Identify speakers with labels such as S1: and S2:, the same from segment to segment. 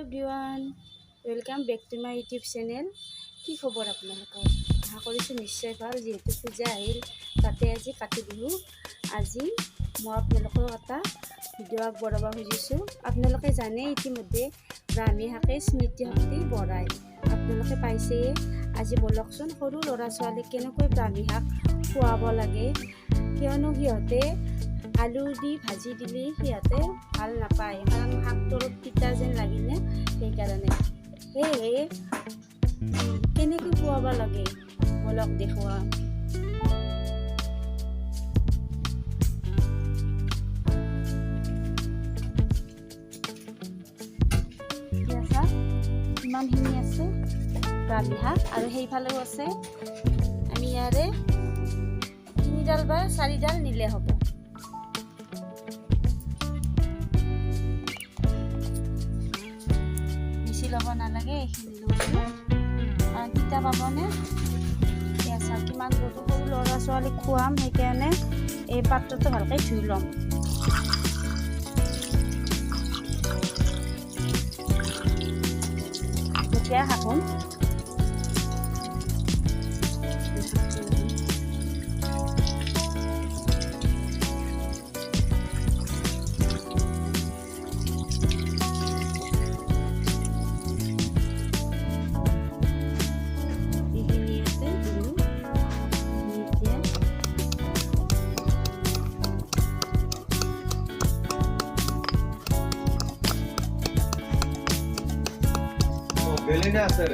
S1: Everyone, welcome back to my YouTube channel. কি খবৰ আপোনালোকৰ? আশা কৰিছোঁ নিশ্চয় ভাল। যিহেতু পূজা আহিল, তাতে আজি কাতি বিহু। আজি মই আপোনালোকক এটা ভিডিঅ' আগবঢ়াব খুজিছোঁ। আপোনালোকে জানে ইতিমধ্যে ব্ৰাহ্মী শাকে স্মৃতিশক্তি বঢ়ায়। আপোনালোকে পাইছেই। আজি বলকচোন সৰু ল'ৰা ছোৱালীক কেনেকৈ ব্ৰাহ্মী শাক খুৱাব লাগে, কিয়নো সিহঁতে আলু দি ভাজি দিলে সিহঁতে ভাল নাপায়, কাৰণ শাকটো অলপ তিতা যেন লাগিলে। সেইকাৰণে সেয়ে কেনেকৈ খুৱাব লাগে বলক দেখুওৱা। ইমানখিনি আছে ব্ৰাহ্মী শাক, আৰু সেইফালেও আছে। আমি ইয়াৰে 3ডাল বা 4ডাল নিলে হ'ব। বেছি ল'ব নালাগে, এইখিনি লৈছোঁ। আৰু তিতা পাবনে? এয়া চাওক কিমান সৰু ল'ৰা ছোৱালীক খুৱাম, সেইকাৰণে এই পাত্ৰটো ভালকৈ ধুই ল'ম। এতিয়া শাকোন
S2: Belina sir.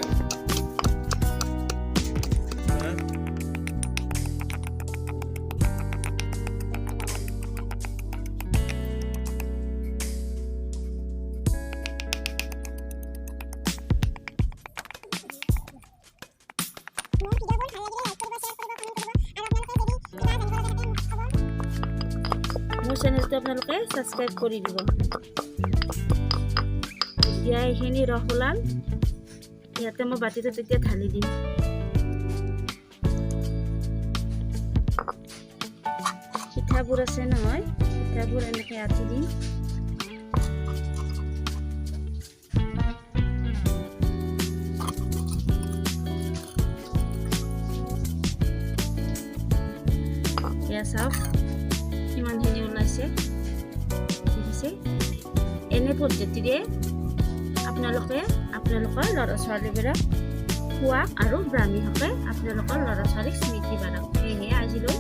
S1: মোৰ চেনেলটো আপোনালোকে ছাবস্ক্ৰাইব কৰি দিব। এতিয়া এইখিনি ৰস ওলাল, ইয়াতে মই বাতিটোত এতিয়া ঢালি দিম। পিঠাবোৰ আছে নহয়, পিঠাবোৰ এনেকৈ আঁতি দিম। এয়া চাওক কিমানখিনি ওলাইছে, দেখিছে? এনে পদ্ধতিৰে আপোনালোকৰ ল'ৰা ছোৱালীবোৰক খোৱাক, আৰু ব্ৰাহ্মী শাকে আপোনালোকৰ ল'ৰা ছোৱালীক স্মৃতি বাঢ়াওক। সেয়েহে আজিলৈ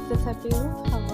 S1: তথাপিও খাব